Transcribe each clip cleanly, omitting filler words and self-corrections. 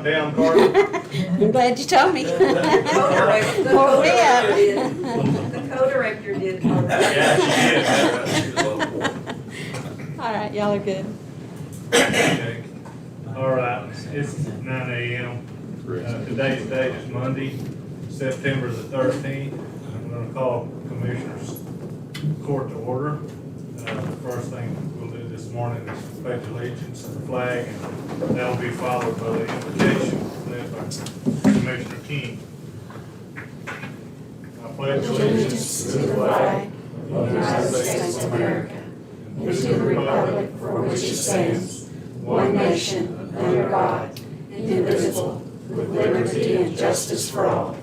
down, Carter? I'm glad you told me. The co-director Woke me up. did. The co-director did. Yeah, she did. All right, y'all are good. Okay. All right, it's 9 a.m. Today's date is Monday, September the 13th. I'm gonna call Commissioners Court to order. The first thing we'll do this morning is pledge allegiance to the flag, and that'll be followed by the invocation led by Commissioner King. I pledge allegiance to the flag of the United States of America and to the republic for which it stands, one nation, under God, indivisible, with liberty and justice for all.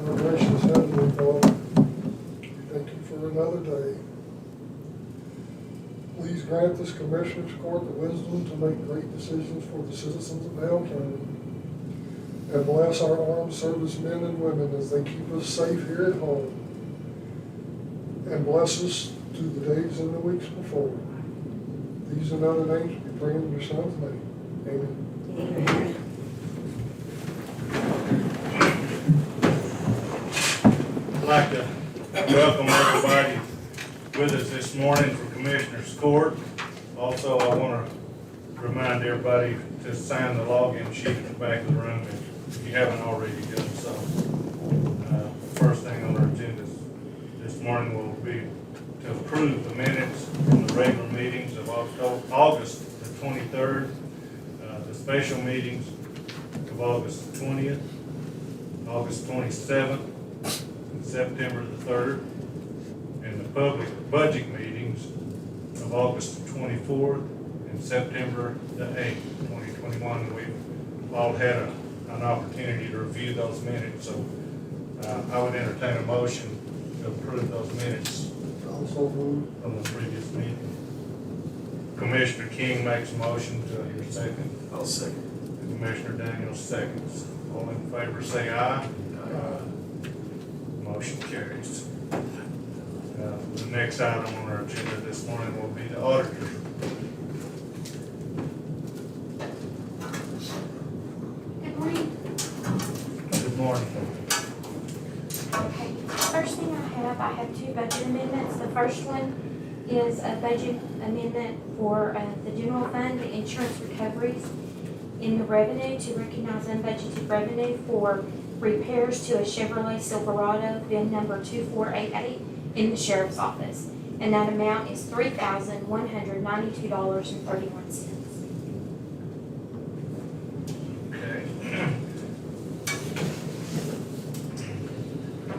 Our gracious Heavenly Father, thank you for another day. Please grant this Commissioner's Court the wisdom to make great decisions for the citizens of Hale County. And bless our armed servicemen and women as they keep us safe here at home. And bless us through the days and the weeks before. These and other names we pray in your Son's name. Amen. Amen. I'd like to welcome everybody with us this morning for Commissioners Court. Also, I want to remind everybody to sign the login sheet at the back of the room if you haven't already done so. First thing on our agenda this morning will be to approve the minutes from the regular meetings of August the 23rd, the special meetings of August 20th, August 27th, and September the 3rd, and the public budget meetings of August the 24th and September the 8th, 2021. We've all had an opportunity to review those minutes, so I would entertain a motion to approve those minutes Also move. from the previous meeting. Commissioner King makes a motion. Do I hear a second? I'll second. Commissioner Daniels seconds. All in favor say aye. Motion carries. The next item on our agenda this morning will be the auditor's report. Good morning. Good morning. Okay, first thing I have two budget amendments. The first one is a budget amendment for the general fund, the insurance recoveries in the revenue to recognize unbudgeted revenue for repairs to a Chevrolet Silverado, VIN number 2488 in the sheriff's office. And that amount is $3,192.31. Okay.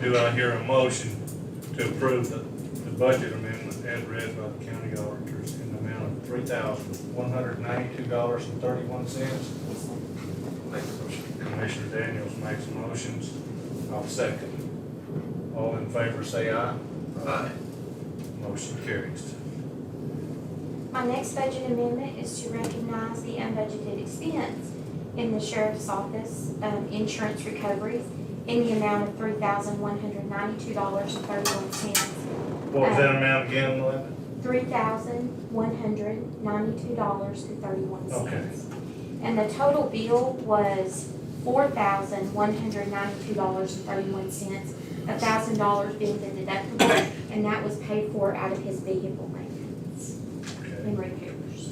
Do I hear a motion to approve the budget amendment as read by the county auditors in the amount of $3,192.31? Make the motion. Commissioner Daniels makes motions. I'll second. All in favor say aye. Aye. Motion carries. My next budget amendment is to recognize the unbudgeted expense in the sheriff's office, insurance recoveries, in the amount of $3,192.31. What was that amount again, Linda? $3,192.31. Okay. And the total bill was $4,192.31, $1,000 being the deductible, and that was paid for out of his vehicle maintenance and Okay. repairs.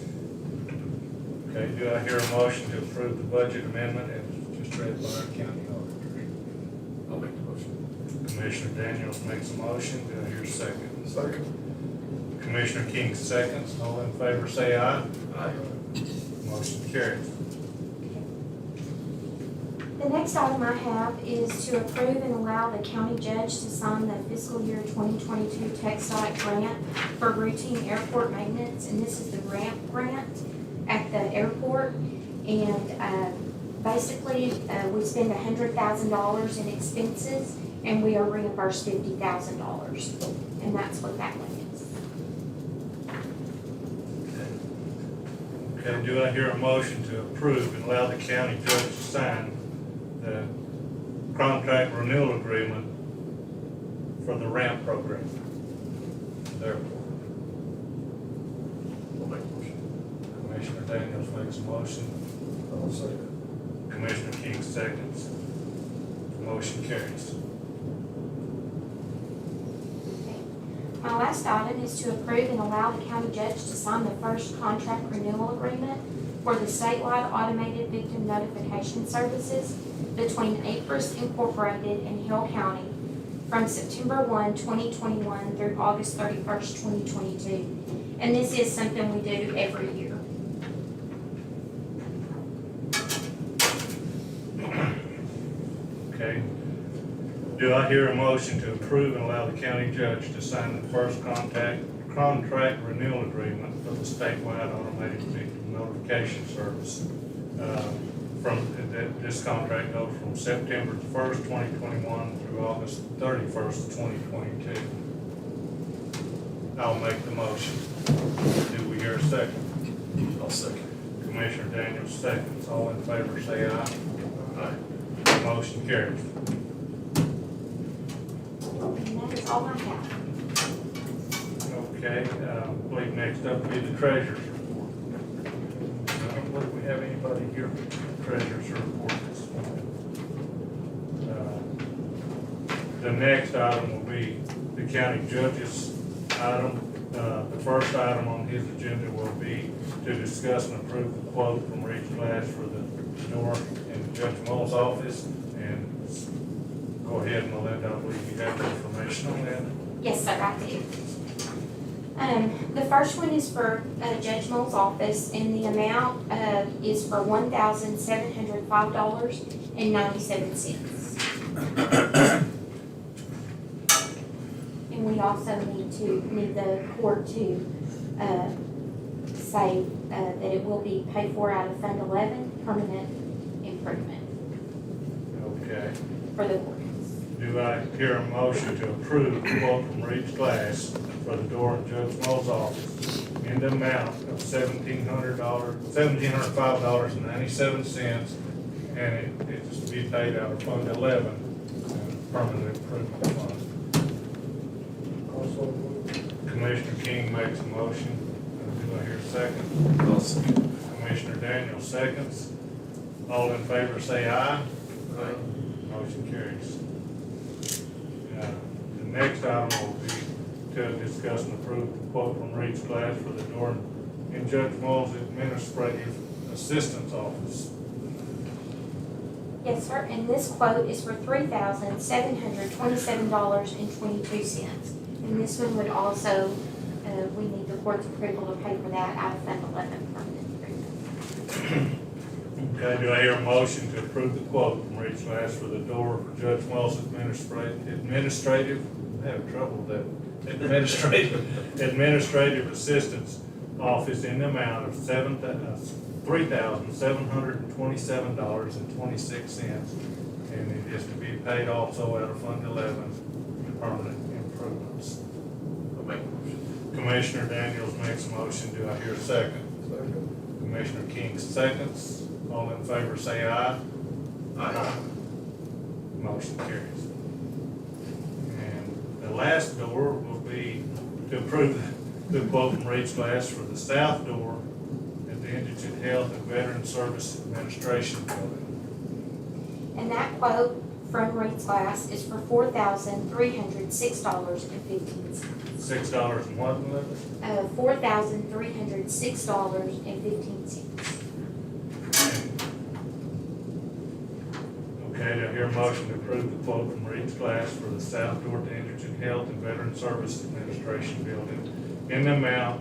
Okay, do I hear a motion to approve the budget amendment as just read by our county auditor? I'll make the motion. Commissioner Daniels makes a motion. Do I hear a second? Second. Commissioner King seconds. All in favor say aye. Aye. Motion carries. The next item I have is to approve and allow the county judge to sign the fiscal year 2022 TechSite grant for routine airport maintenance, and this is the ramp grant at the airport. And basically, we spend $100,000 in expenses, and we are reimbursed $50,000, and that's what that one is. Okay, do I hear a motion to approve and allow the county judge to sign the contract renewal agreement for the ramp program? Therefore, I'll make the motion. Commissioner Daniels makes a motion, I'll second. Commissioner King seconds. Motion carries. My last item is to approve and allow the county judge to sign the first contract renewal agreement for the statewide automated victim notification services between Apris Incorporated and Hale County from September 1, 2021 through August 31st, 2022. And this is something we do every year. Okay. Do I hear a motion to approve and allow the county judge to sign the first contract renewal agreement for the statewide automated victim notification service? This contract goes from September 1st, 2021 through August 31st, 2022. I'll make the motion. Do we hear a second? I'll second. Commissioner Daniels seconds. All in favor say aye. Aye. Motion carries. And that is all I have. Okay, I believe next up will be the treasurer's report. I don't believe we have anybody here for the treasurer's report this morning. The next item will be the county judge's item. The first item on his agenda will be to discuss and approve the quote from Reach Glass for the door in Judge Moll's office. And go ahead, Melinda, I believe you have the information on that. Yes, sir, I do. The first one is for Judge Moll's office, and the amount is for $1,705.97. And we also need the court to say that it will be paid for out of Fund 11, permanent improvement Okay. for the courthouse. Do I hear a motion to approve the quote from Reach Glass for the door in Judge Moll's office in the amount of $1,705.97, and it is to be paid out of Fund 11, Permanent Improvement Fund. Also move. Commissioner King makes a motion. Do I hear a second? I'll second. Commissioner Daniels seconds. All in favor say aye. Aye. Motion carries. The next item will be to discuss and approve the quote from Reed's Glass for the door in Judge Moll's Administrative Assistant's office. Yes, sir, and this quote is for $3,727.22. And this one would also, we need the court's approval to pay for that out of Fund 11 permanent improvement. Okay, do I hear a motion to approve the quote from Reed's Glass for the door for Judge Moll's administrative, I have trouble with that, administrative assistant's office in the amount of $3,727.26, and it is to be paid also out of Fund 11, permanent improvements. I'll make the motion. Commissioner Daniels makes a motion. Do I hear a second? Second. Commissioner King seconds. All in favor say aye. Aye. Motion carries. And the last door will be to approve the quote from Reed's Glass for the south door at the Indigent Health and Veteran Service Administration Building. And that quote from Reed's Glass is for $4,306.15. $6 and what, Melinda? $4,306.15. Okay, do I hear a motion to approve the quote from Reed's Glass for the south door to Indigent Health and Veteran Service Administration Building in the amount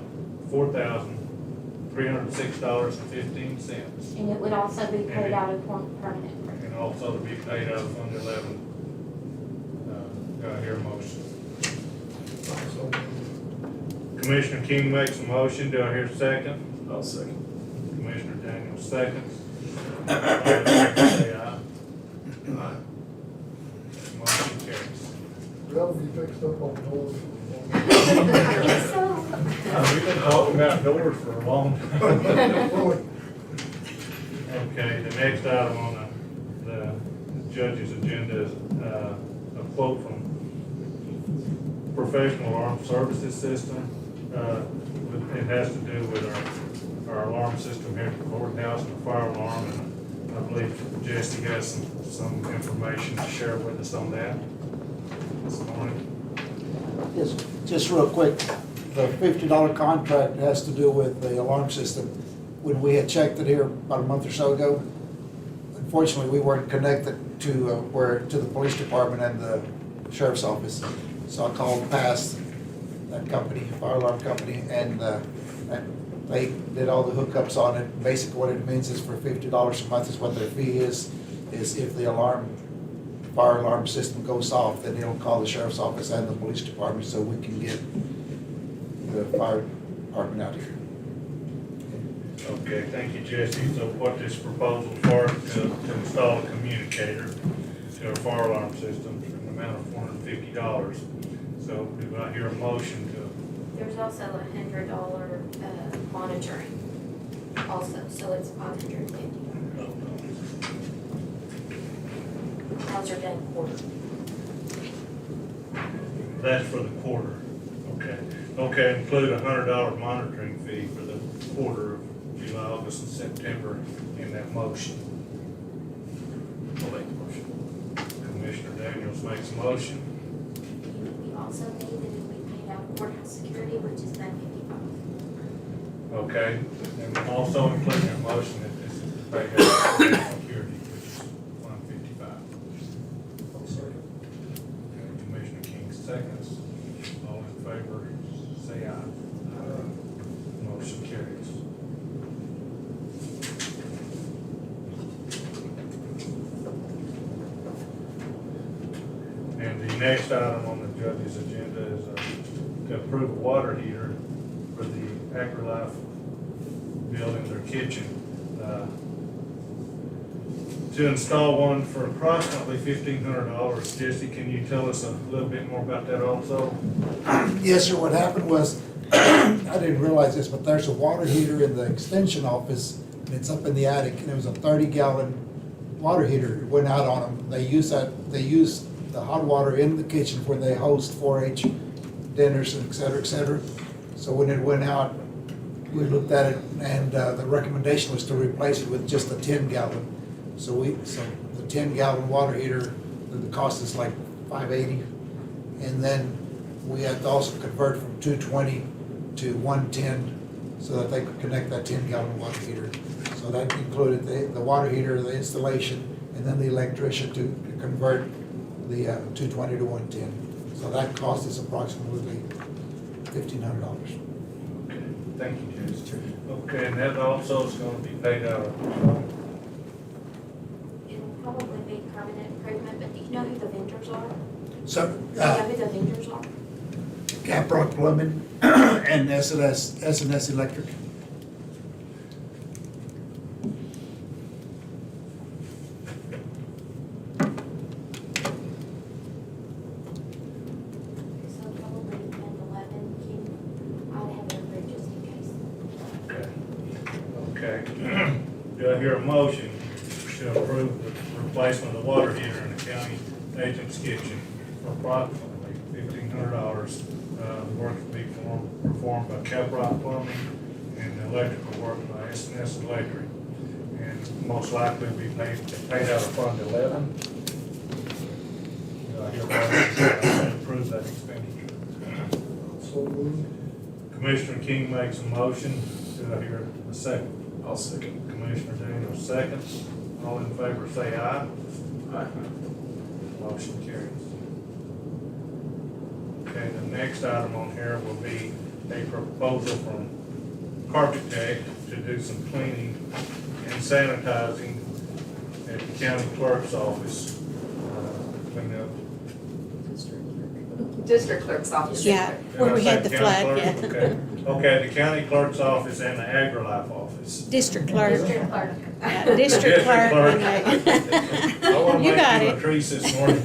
$4,306.15, And it would also be paid out of permanent improvement. and also to be paid out of Fund 11. Do I hear a motion? Also move. Commissioner King makes a motion. Do I hear a second? I'll second. Commissioner Daniels seconds. All in favor say aye. Aye. Motion carries. That'll be fixed up on doors. Yes, sir. We've been talking about doors for a long time. Really? Okay, the next item on the judge's agenda is a quote from Professional Armed Services System. It has to do with our our alarm system here at the courthouse and the fire alarm, and I believe Jesse has some information to share with us on that this morning. Just real quick, the $50 contract has to do with the alarm system. When we had checked it here about a month or so ago, unfortunately, we weren't connected to the police department and the sheriff's office. So I called past that company, fire alarm company, and they did all the hookups on it. Basically, what it means is for $50 a month is what their fee is if the fire alarm system goes off, then it'll call the sheriff's office and the police department so we can get the fire department out here. Okay, thank you, Jesse. So what this proposal for, to install a communicator to our fire alarm system for an amount of $450. So do I hear a motion to, There's also $100 monitoring also, so it's $550. Those are done quarterly. that's for the quarter? Okay. Okay, include $100 monitoring fee for the quarter of July, August, and September in that motion. I'll make the motion. Commissioner Daniels makes a motion. We also need that it be paid out of courthouse security, which is $155. Okay, and also include in your motion that this is paid out of courthouse security, which is $155. I'll second. Okay, Commissioner King seconds. All in favor, say aye. Motion carries. And the next item on the judge's agenda is to approve a water heater for the AgriLife building, their kitchen. To install one for approximately $1,500. Jesse, can you tell us a little bit more about that also? Yes, sir, what happened was, I didn't realize this, but there's a water heater in the extension office, and it's up in the attic, and it was a 30-gallon water heater. It went out on them. They use the hot water in the kitchen where they host 4-H dinners, et cetera, et cetera. So when it went out, we looked at it, and the recommendation was to replace it with just a 10-gallon. So the 10-gallon water heater, the cost is like $580. And then we had to also convert from 220 to 110 so that they could connect that 10-gallon water heater. So that included the water heater, the installation, and then the electrician to convert the 220 to 110. So that cost is approximately $1,500. Okay, thank you, Jesse. Okay, and that also is gonna be paid out of, It'll probably be permanent improvement, but do you know who the vendors are? So, Do you know who the vendors are? Caprock Plumbing and S&S Electric. So probably 10, 11, I'd have it approved just in case. okay. Do I hear a motion to approve the replacement of the water heater in the county agent's kitchen for approximately $1,500? The work to be performed by Caprock Plumbing and the electrical work by S&S Electric. And most likely be paid out of Fund 11. Do I hear a motion to approve that expenditure? So moved. Commissioner King makes a motion. Do I hear a second? I'll second. Commissioner Daniels seconds. All in favor say aye. Aye. Motion carries. Okay, the next item on here will be a proposal from Carpet Tech to do some cleaning and sanitizing at the county clerk's office. Clean up. District clerk's office. Yeah, where we had the Did I say flood, county clerk? yeah. Okay, the county clerk's office and the AgriLife office. District clerk. District clerk. Yeah, District clerk. I wanna You make got you it. Latrice this morning.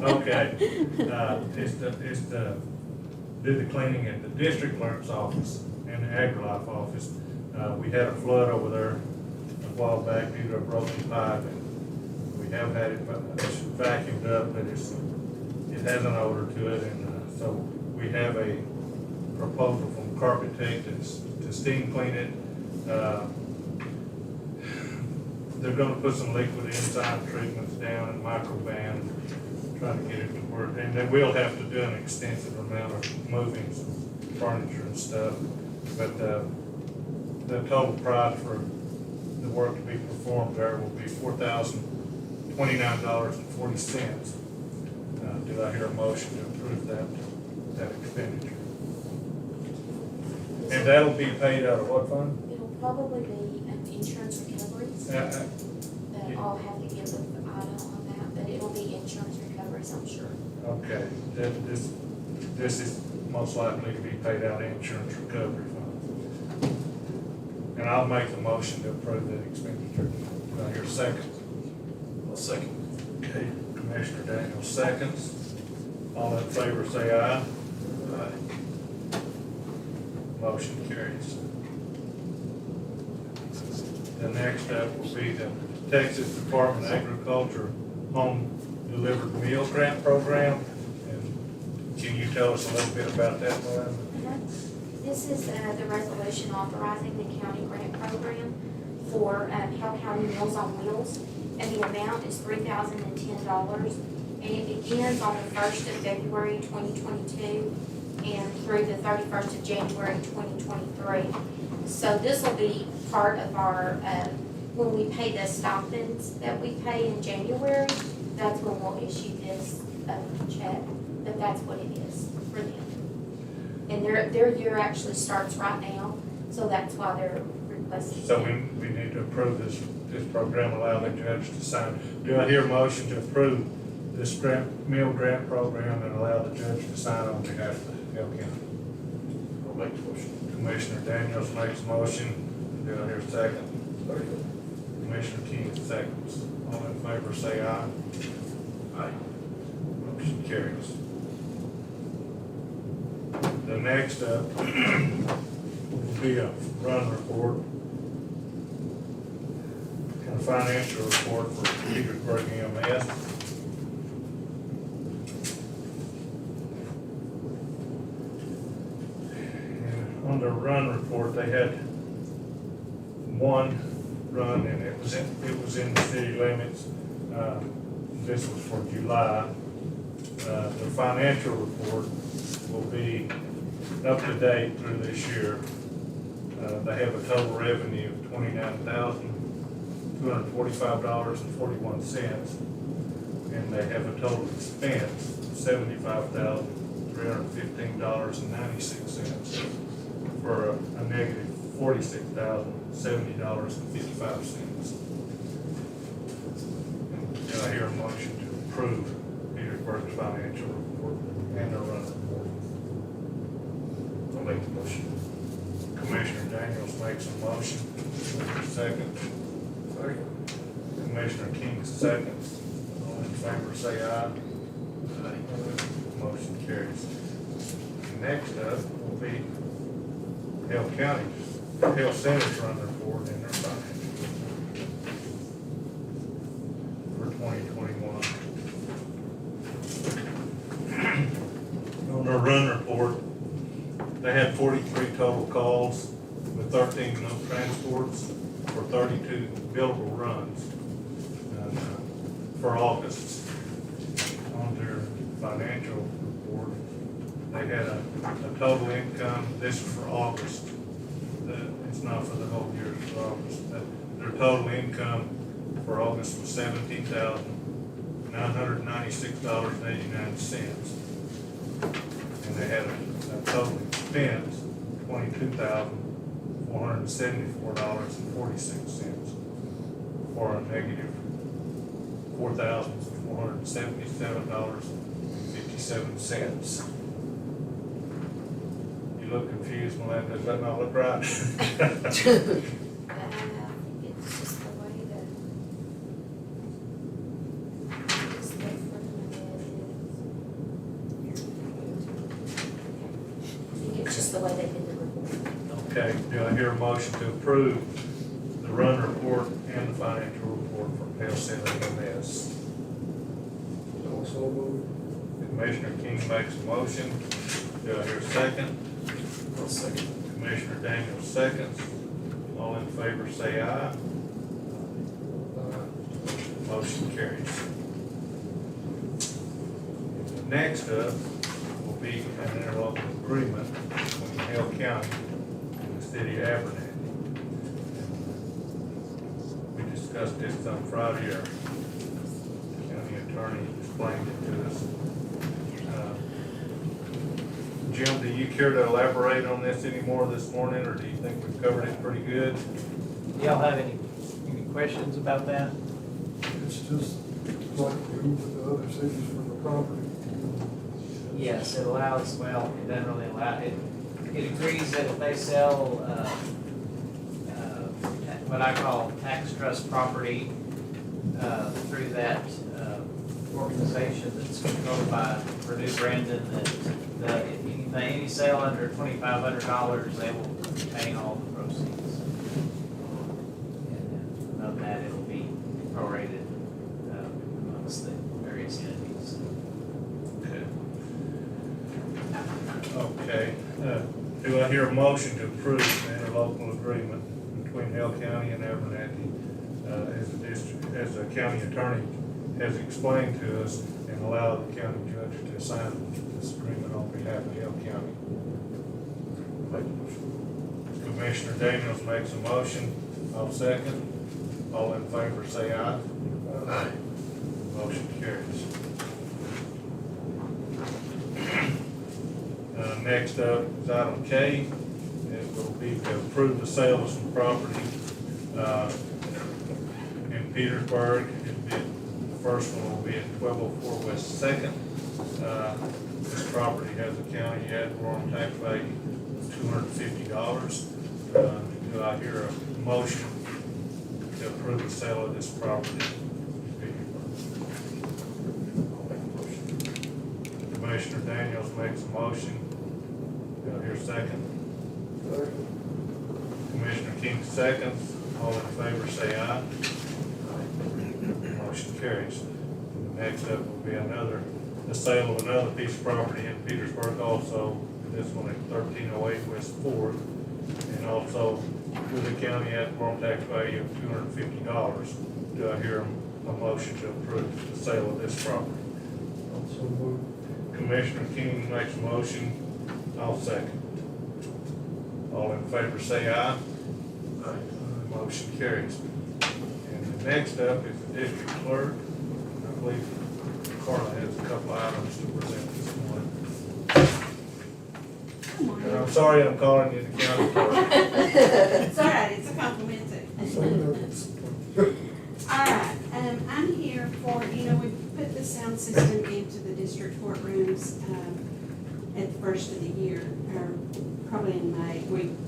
Okay, it's to do the cleaning at the district clerk's office and the AgriLife office. We had a flood over there a while back due to a broken pipe, and we have had it vacuumed up, but it has an odor to it, and so we have a proposal from Carpet Tech to steam clean it. They're gonna put some liquid enzyme treatments down in microban, trying to get it to work. And they will have to do an extensive amount of moving some furniture and stuff. But, the total price for the work to be performed there will be $4,029.40. Do I hear a motion to approve that expenditure? And that'll be paid out of what fund? It'll probably be insurance recoveries, but I'll have to give the item on that, but it'll be insurance recoveries, I'm sure. Okay, this is most likely to be paid out of insurance recovery funds. And I'll make the motion to approve that expenditure. Do I hear a second? I'll second. Okay, Commissioner Daniels seconds. All in favor say aye. Aye. Motion carries. The next up will be the Texas Department of Agriculture Home Delivered Meal Grant Program. And can you tell us a little bit about that, Melinda? This is the resolution authorizing the county grant program for Hale County Meals on Wheels, and the amount is $3,010, and it begins on the 1st of February 2022 and through the 31st of January 2023. So this will be part of our, when we pay the stipends that we pay in January, that's when we'll issue this check, but that's what it is for them. And their year actually starts right now, so that's why they're requesting. So we need to approve this program, allow the judge to sign. Do I hear a motion to approve this meal grant program and allow the judge to sign on behalf of Hale County? I'll make the motion. Commissioner Daniels makes a motion. Do I hear a second? Commissioner King seconds. All in favor say aye. Aye. Motion carries. The next up will be a run report and a financial report for Petersburg EMS. And on the run report, they had one run, and it was in the city limits. This was for July. The financial report will be up to date through this year. They have a total revenue of $29,245.41, and they have a total expense of $75,315.96 for a negative $46,070.55. Do I hear a motion to approve Petersburg's financial report and their run report? I'll make the motion. Commissioner Daniels makes a motion. Second. Commissioner King seconds. All in favor say aye. Aye. Motion carries. Next up will be Hale County's, Hale Center's run report and their financial for 2021. On their run report, they had 43 total calls with 13 no transports for 32 billable runs for August. On their financial report, they had a total income, this is for August, it's not for the whole year, it's for August. Their total income for August was $17,996.89. And they had a total expense, $22,474.46 for a negative $4,477.57. You look confused, Melinda, does that not look right? It's just the way that. Just look for the way it is. I think it's just the way they did the report. Okay, do I hear a motion to approve the run report and the financial report for Hale Center EMS? Also move. Commissioner King makes a motion. Do I hear a second? I'll second. Commissioner Daniels seconds. All All in favor say aye. Motion carries. Next up will be an interlocal agreement between Hale County and the city of Abernathy. We discussed this on Friday, our county attorney explained it to us. Jim, do you care to elaborate on this anymore this morning, or do you think we've covered it pretty good? Do y'all have any questions about that? It's just like we do with the other cities for the property. Yes, it allows, well, it doesn't really allow, it agrees that if they sell, what I call tax trust property, through that, organization that's controlled by Purdue Brandon, that any sale under $2,500, they will retain all the proceeds. And of that, it'll be prorated, amongst the various entities. Okay, do I hear a motion to approve the interlocal agreement between Hale County and Abernathy, as the county attorney has explained to us, and allow the county judge to sign this agreement on behalf of Hale County? Make the motion. Commissioner Daniels makes a motion, I'll second. All in favor say aye. Aye. Motion carries. Next up is item K. It will be to approve the sale of some property in Petersburg. The first one will be at 1204 West Second. This property has a county ad valorem tax value of $250. Do I hear a motion to approve the sale of this property? Commissioner Daniels makes a motion. Do I hear a second? Commissioner King seconds. All in favor say aye. Motion carries. Next up will be the sale of another piece of property in Petersburg also. This one at 1308 West Fourth, and also with the county ad valorem tax value of $250. Do I hear a motion to approve the sale of this property? Also move. Commissioner King makes a motion, I'll second. All in favor say aye. Aye. Motion carries. And the next up is the district clerk. I believe Carla has a couple items to present this morning. And I'm sorry I'm calling you the county clerk. It's all right, it's a compliment too. So nervous. All right, I'm here for, we put the sound system into the district courtrooms, at the first of the year, or probably in May.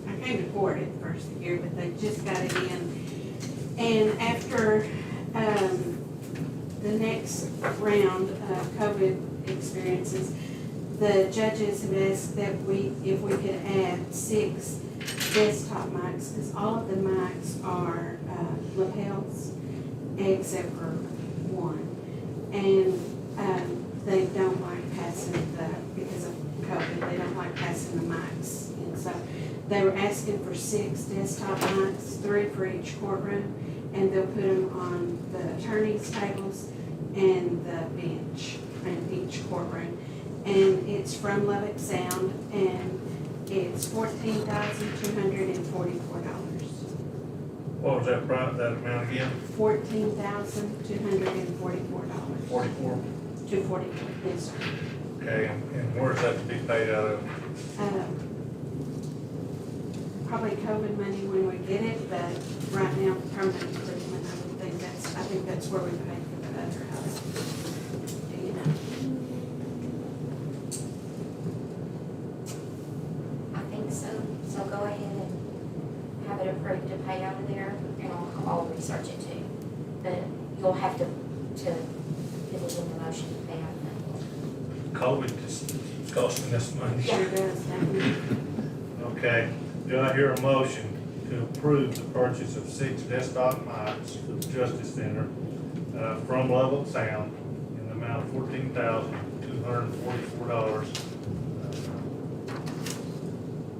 I came to court at the first of the year, but they just got it in. And after, the next round of COVID experiences, the judges have asked that if we could add 6 desktop mics, because all of the mics are lapels, except for one. And they don't like passing because of COVID, they don't like passing the mics. And so they were asking for 6 desktop mics, 3 for each courtroom, and they'll put them on the attorney's tables and the bench in each courtroom. And it's from Lubbock Sound, and it's $14,244. What was that amount again? $14,244. 44? $244, yes, sir. Okay, and where's that to be paid out of? Probably COVID money when we get it, but right now, permanent improvement, I think that's where we pay for the other house. Do you know? I think so. So go ahead and have it approved to pay out of there, and I'll research it too. But you'll have to put it in the motion to pay out of that. COVID just keeps costing us money. Sure does, doesn't it? Okay, do I hear a motion to approve the purchase of 6 desktop mics for the Justice Center from Lubbock Sound in the amount of $14,244?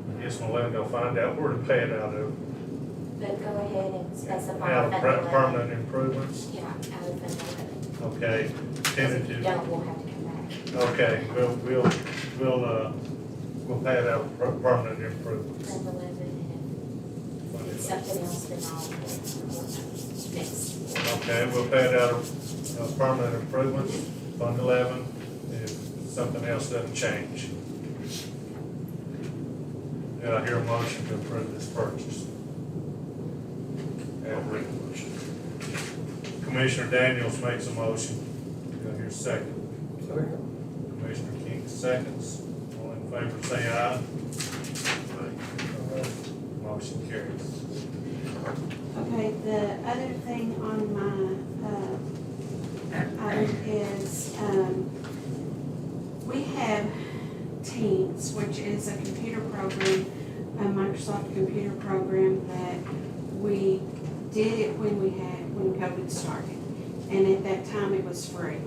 I guess we'll let them go find out where to pay it out of. but go ahead and specify Out of Fund 11. permanent improvements, Yeah, out of Fund 11. okay, Because if you tentative. don't, we'll have to come back. Okay, we'll pay it out of permanent improvements. Fund 11, and if it's something else, then I'll next. Okay, we'll pay it out of permanent improvements, Fund 11, if something else doesn't change. Do I hear a motion to approve this purchase? I'll make a motion. Commissioner Daniels makes a motion. Do I hear a second? Second. Commissioner King seconds. All in favor say aye. Aye. Motion carries. Okay, the other thing on my, item is, we have Teams, which is a computer program, a Microsoft computer program that we did it when COVID started. And at that time, it was free.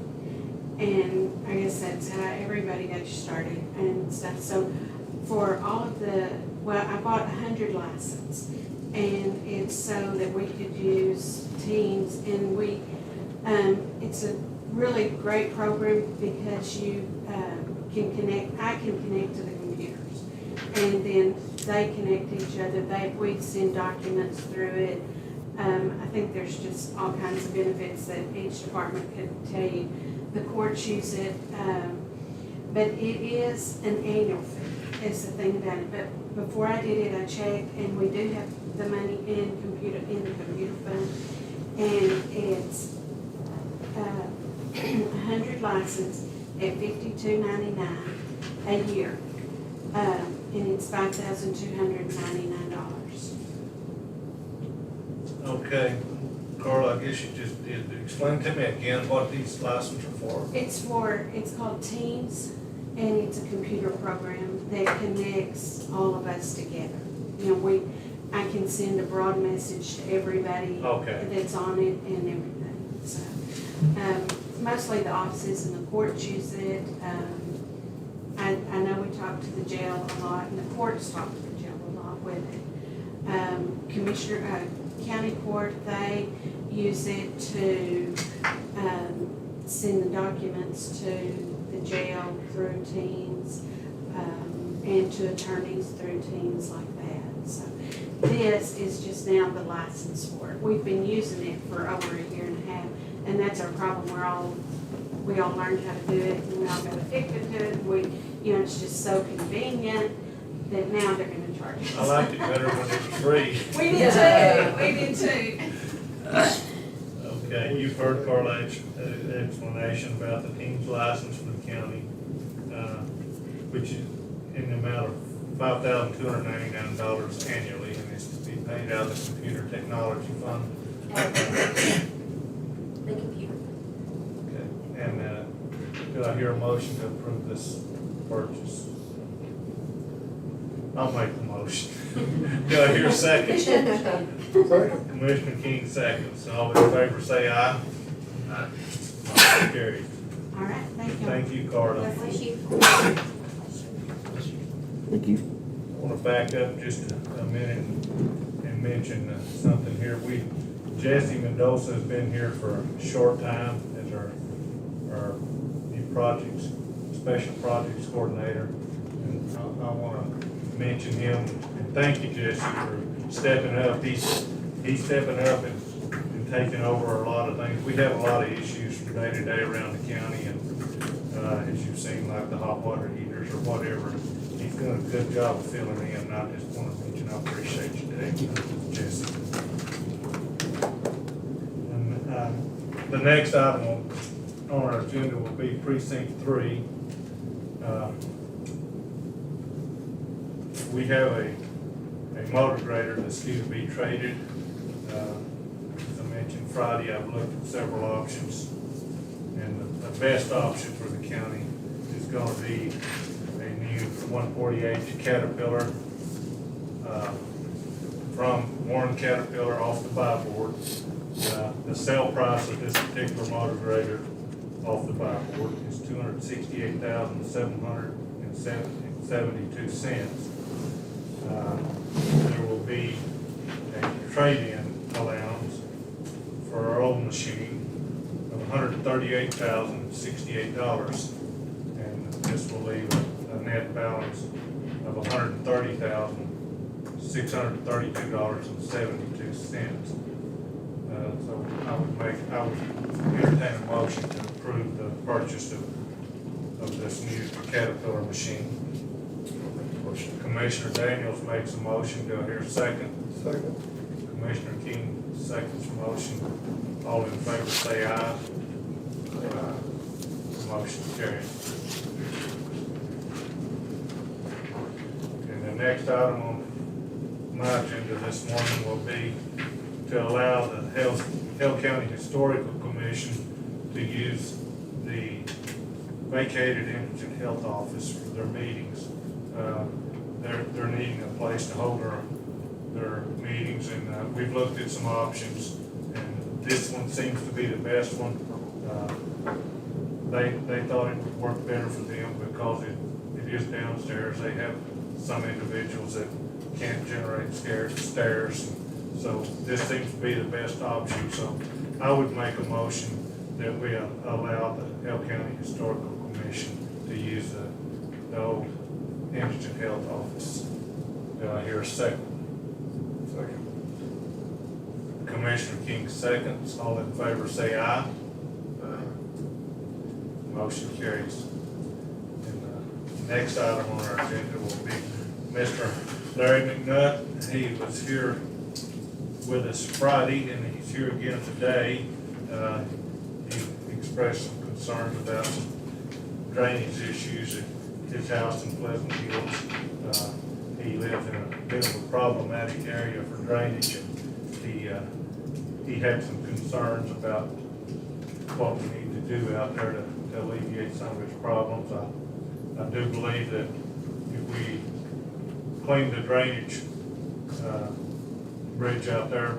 And I guess that's how everybody got you started and stuff. So for all of I bought 100 license. And it's so that we could use Teams, and it's a really great program because you I can connect to the computers, and then they connect to each other. We send documents through it. I think there's just all kinds of benefits that each department could tell you. The courts use it, but it is an annual fee, is the thing about it. But before I did it, I checked, and we do have the money in the computer fund, and it's 100 license at $52.99 a year, and it's $5,299. Okay, Carl, I guess you just did, explain to me again what these licenses are for. It's called Teams, and it's a computer program that connects all of us together. You know, I can send a broad message to everybody Okay. that's on it and everything, so. Mostly the offices and the courts use it. I know we talk to the jail a lot, and the courts talk to the jail a lot with it. County court, they use it to, send the documents to the jail through Teams, and to attorneys through Teams like that, so. This is just now the license for it. We've been using it for over a year and a half, and that's our problem. We all learned how to do it, and we all got addicted to it. It's just so convenient that now they're gonna charge us. I liked it better when it was free. We did too. Okay, you've heard Carla's explanation about the Teams license for the county, which is in the amount of $5,299 annually, and it's to be paid out of the computer technology fund. The computer. Okay, and do I hear a motion to approve this purchase? I'll make the motion. Do I hear a second? Second. Commissioner King seconds. All in favor say aye. Aye. Motion carries. All right, thank you. Thank you, Carla. Bless you. Thank you. I want to back up just a minute and mention something here. Jesse Mendoza has been here for a short time as our new special projects coordinator. And I want to mention him and thank you, Jesse, for stepping up. He's stepping up and taking over a lot of things. We have a lot of issues from day to day around the county, and as you've seen, like the hot water heaters or whatever. He's doing a good job of filling in, and I just want to mention I appreciate you today, Jesse. And the next item on our agenda will be precinct 3. We have a motor grader that's due to be traded. As I mentioned Friday, I've looked at several options, and the best option for the county is going to be a new 140H Caterpillar from Warren Caterpillar off the buy board. The sale price of this particular motor grader off the buy board is $268,772. There will be a trade-in allowance for our old machine of $138,068. And this will leave a net balance of $130,632.72. So I would entertain a motion to approve the purchase of this new Caterpillar machine. Motion. Commissioner Daniels makes a motion, do I hear a second? Second. Commissioner King seconds the motion. All in favor say aye. Motion carries. And the next item on my agenda this morning will be to allow the Hale County Historical Commission to use the vacated Indigent Health Office for their meetings. They're needing a place to hold their meetings, and we've looked at some options, and this one seems to be the best one. They thought it would work better for them because it is downstairs. They have some individuals that can't generate stairs. So this seems to be the best option. So I would make a motion that we allow the Hale County Historical Commission to use the old Indigent Health Office. Do I hear a second? Second. Commissioner King seconds. All in favor say aye. Motion carries. And the next item on our agenda will be Mr. Larry McNutt. He was here with us Friday, and he's here again today. He expressed some concerns about some drainage issues at his house in Pleasant Hills. He lives in a bit of a problematic area for drainage, and he had some concerns about what we need to do out there to alleviate some of his problems. I do believe that if we clean the drainage bridge out there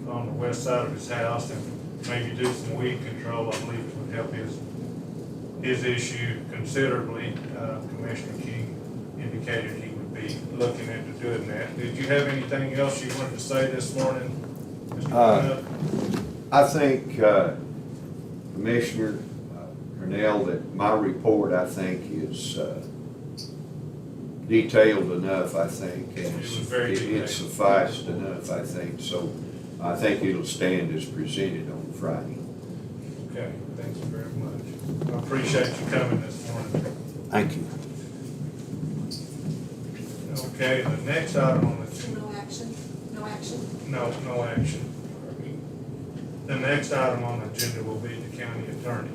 on the west side of his house and maybe do some weed control, I believe it would help his issue considerably. Commissioner King indicated he would be looking into doing that. Did you have anything else you wanted to say this morning, Mr. McNutt? I think, Commissioner Cornell, that my report, I think, is detailed enough, I think. And It was very detailed. It sufficed enough, I think. So I think it'll stand as presented on Friday. Okay, thanks very much. I appreciate you coming this morning. Thank you. Okay, the next item on the No action, no action. no action. The next item on the agenda will be the county attorney.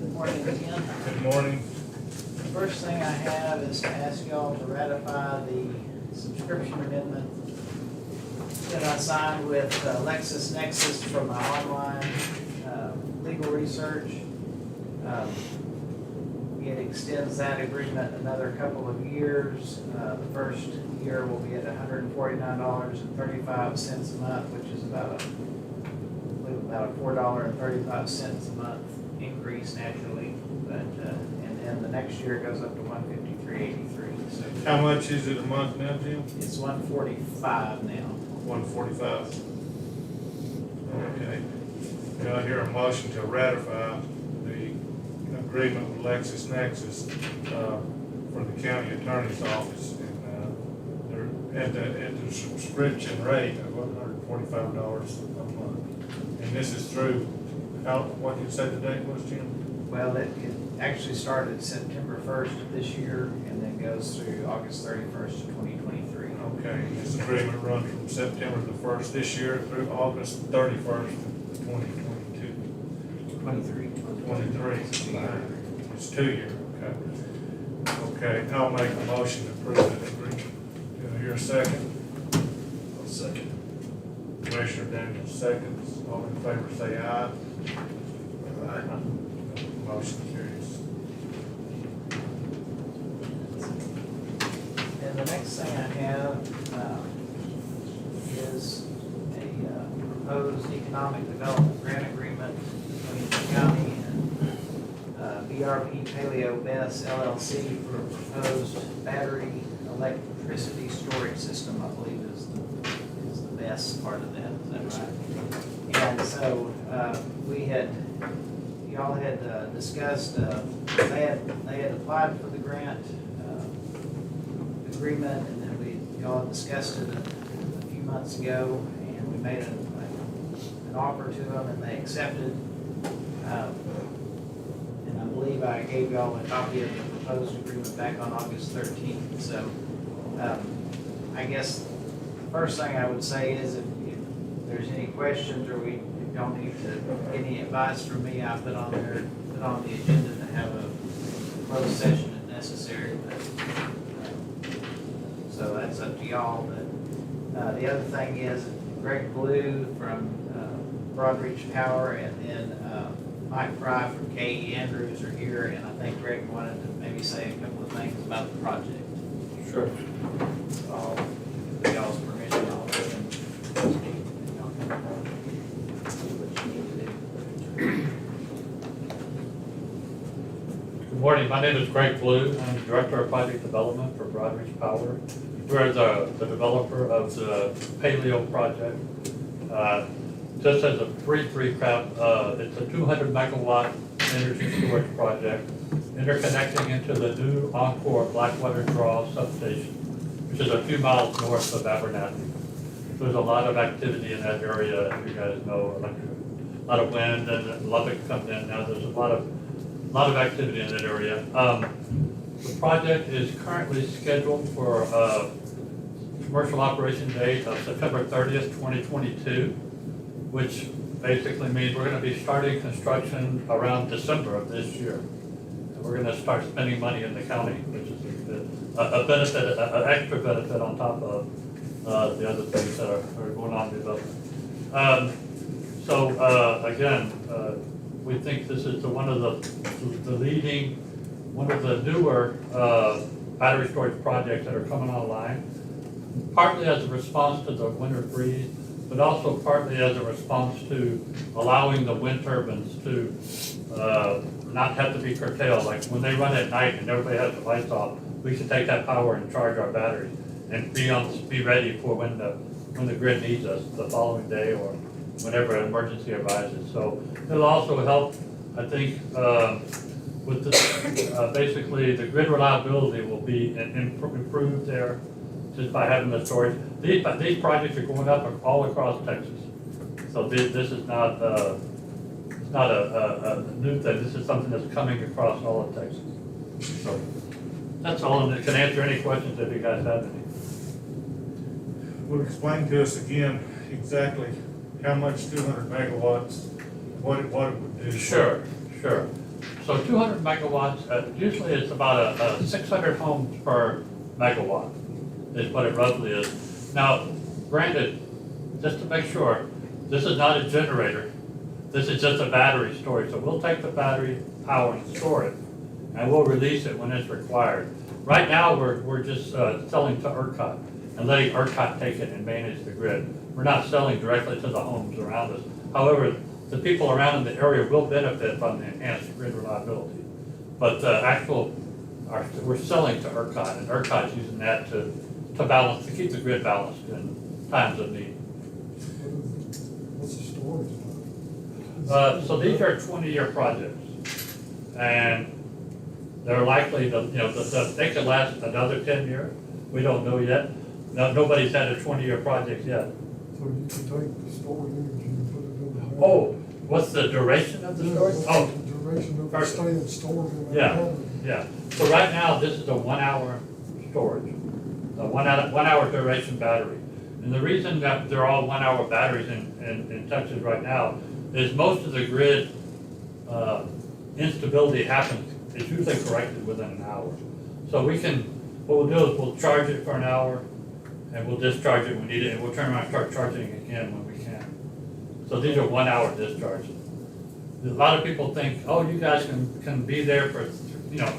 Good morning again. Good morning. The first thing I have is to ask y'all to ratify the subscription amendment that I signed with LexisNexis for my online legal research. It extends that agreement another couple of years. The first year will be at $149.35 a month, which is about a $4.35 a month increase naturally. But and then the next year it goes up to $153.83. So How much is it a month now, Jim? it's $145 now. 145. Okay. Do I hear a motion to ratify the agreement with LexisNexis for the county attorney's office? And they're at the subscription rate of $145 a month. And this is through, what did you say the date was, Jim? Well, it actually started September 1st of this year and then goes through August 31st of 2023. Okay, and this agreement runs from September the 1st this year through August 31st, 2022. 23. 23. It's 2 year, okay. Okay, I'll make a motion to approve that agreement. Do I hear a second? I'll second. Commissioner Daniels seconds. All in favor say aye. Motion carries. And the next thing I have is a proposed economic development grant agreement between the county and BRP Paleo Best LLC for a proposed battery electric electricity storage system, I believe is the best part of that, is that right? And so, y'all had discussed, they had applied for the grant agreement, and then y'all had discussed it a few months ago, and we made an offer to them, and they accepted. And I believe I gave y'all a copy of the proposed agreement back on August 13th. So I guess the first thing I would say is if there's any questions or we don't need to get any advice from me, I put on the agenda to have a closed session if necessary. But, so that's up to y'all. But the other thing is Greg Blue from Broadreach Power, and then Mike Fry from K.E. Andrews are here, and I think Greg wanted to maybe say a couple of things about the project. Sure. So I'll, with y'all's permission, I'll let them speak, and y'all can do what you need to do. Good morning, my name is Greg Blue. I'm the Director of Project Development for Broadreach Power. We're the developer of the Hale project. Just as a brief recap, it's a 200 megawatt energy storage project interconnecting into the new Encore Blackwater Draw substation, which is a few miles north of Abernathy. There's a lot of activity in that area, as you guys know, a lot of wind, and Lubbock comes in now. There's a lot of activity in that area. The project is currently scheduled for a commercial operation date of September 30th, 2022, which basically means we're going to be starting construction around December of this year. And we're going to start spending money in the county, which is a benefit, an extra benefit on top of the other things that are going on in development. Again, we think this is one of the newer battery storage projects that are coming online, partly as a response to the winter freeze, but also partly as a response to allowing the wind turbines to not have to be curtailed. Like when they run at night and everybody has the lights off, we can take that power and charge our batteries and be ready for when the grid needs us the following day or whenever an emergency arises. So it'll also help, I think, with the, basically the grid reliability will be improved there just by having the storage. These projects are going up all across Texas. So this is not, it's not a new thing. This is something that's coming across all of Texas. So that's all, and I can answer any questions if you guys have any. Will you explain to us again exactly how much 200 megawatts, what it would do? Sure. So 200 megawatts, usually it's about a 600 homes per megawatt is what it roughly is. Now, granted, just to make sure, this is not a generator. This is just a battery storage. So we'll take the battery power and store it, and we'll release it when it's required. Right now, we're just selling to ERCOT and letting ERCOT take it and manage the grid. We're not selling directly to the homes around us. However, the people around in the area will benefit from the enhanced grid reliability. But we're selling to ERCOT, and ERCOT's using that to balance, to keep the grid balanced in times of need. What's the storage? So these are 20-year projects, and they're likely to, they could last another 10 years. We don't know yet. Nobody's had a 20-year project yet. So you can take the stored energy and put it in the battery. Oh, what's the duration of the storage? Yeah, Oh, what's the duration of the perfect. staying stored in the Yeah. battery? Yeah, so right now, this is a 1 hour storage, a 1 hour duration battery. And the reason that they're all 1 hour batteries in Texas right now is most of the grid instability happens, is usually corrected within an hour. So what we'll do is we'll charge it for an hour and we'll discharge it when we need it, and we'll turn around and start charging it again when we can. So these are 1 hour discharges. A lot of people think, oh, you guys can be there for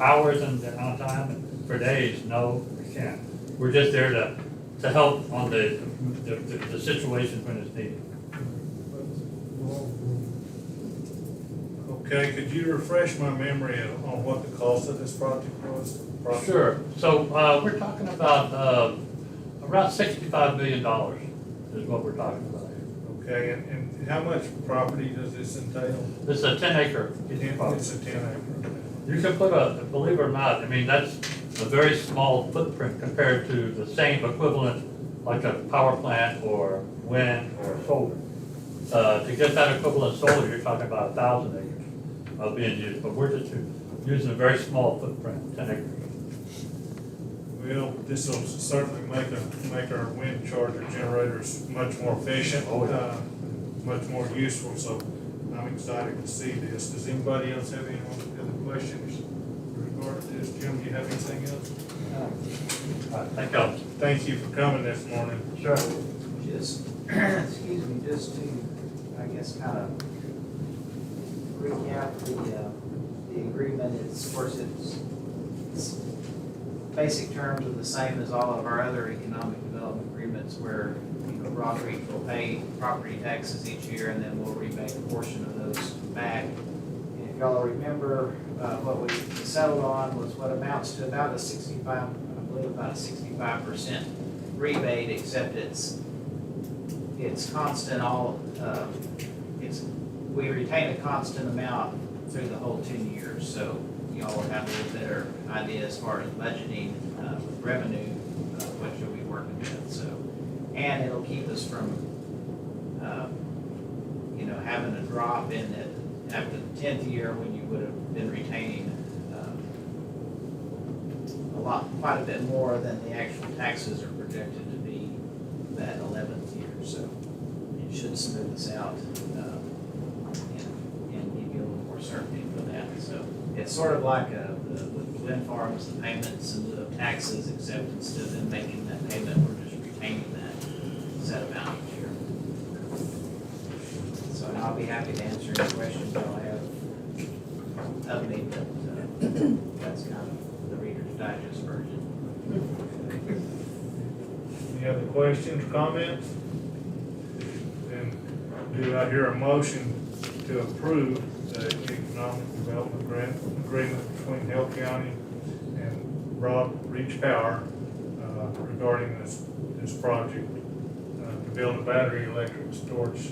hours and on time and for days. No, we can't. We're just there to help on the situation when it's needed. Okay, could you refresh my memory on what the cost of this project was? Sure. So, we're talking about, around $65 million is what we're talking about here. Okay, and how much property does this entail? This is a 10-acre. It's a 10 acre. You can put believe it or not, I mean, that's a very small footprint compared to the same equivalent, like a power plant or wind or solar. To get that equivalent solar, you're talking about 1,000 acres being used, but we're just using a very small footprint, 10 acres. Well, this will certainly make our wind charger generators much more efficient. Oh, yeah. Much more useful, so I'm excited to see this. Does anybody else have any other questions regarding this? Jim, do you have anything else? All right, thank you. Thank you for coming this morning. Sure. Just, excuse me, just to, I guess, kind of recap the agreement. It's, of course, it's basic terms are the same as all of our other economic development agreements where, you know, Broadreach will pay property taxes each year and then we'll rebate a portion of those back. And if y'all remember, what we settled on was what amounts to about a 65, I believe about a 65% rebate, except it's constant we retain a constant amount through the whole 10 years, so y'all will have a little better idea as far as budgeting, revenue, what you'll be working with, so. And it'll keep us from, you know, having a drop in it after the 10th year when you would have been retaining, quite a bit more than the actual taxes are projected to be that 11th year, so it should smooth us out, and give you a little more certainty for that, so. It's sort of like with wind farms, the payments in lieu of taxes, except instead of them making that payment, we're just retaining that set amount each year. So and I'll be happy to answer any questions y'all have of me, but that's kind of the Reader's Digest version. Any other questions, comments? Then do I hear a motion to approve the economic development grant agreement between Hale County and Broadreach Power regarding this project to build a battery electric storage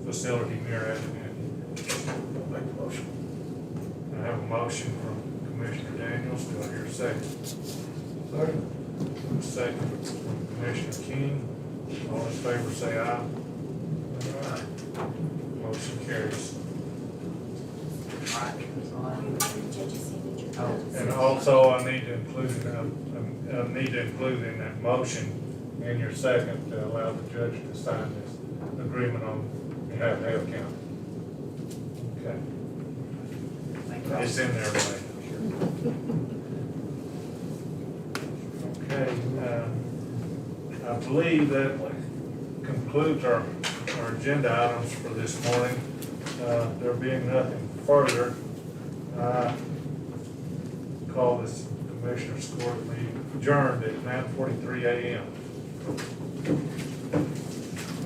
facility near Atlanta? I'll make the motion. I have a motion from Commissioner Daniels. Do I hear a second? Second. A second from Commissioner King. All in favor say aye. Aye. Motion carries. Alright, that's all I need. Judge's signature. Oh, And also, I need to include in that motion in your second to allow the judge to sign this agreement on behalf of Hale County. Okay, Thank you. it's in there, right? Okay, I believe that concludes our agenda items for this morning. There being nothing further, call this Commissioners Court meeting adjourned at 9:43 a.m.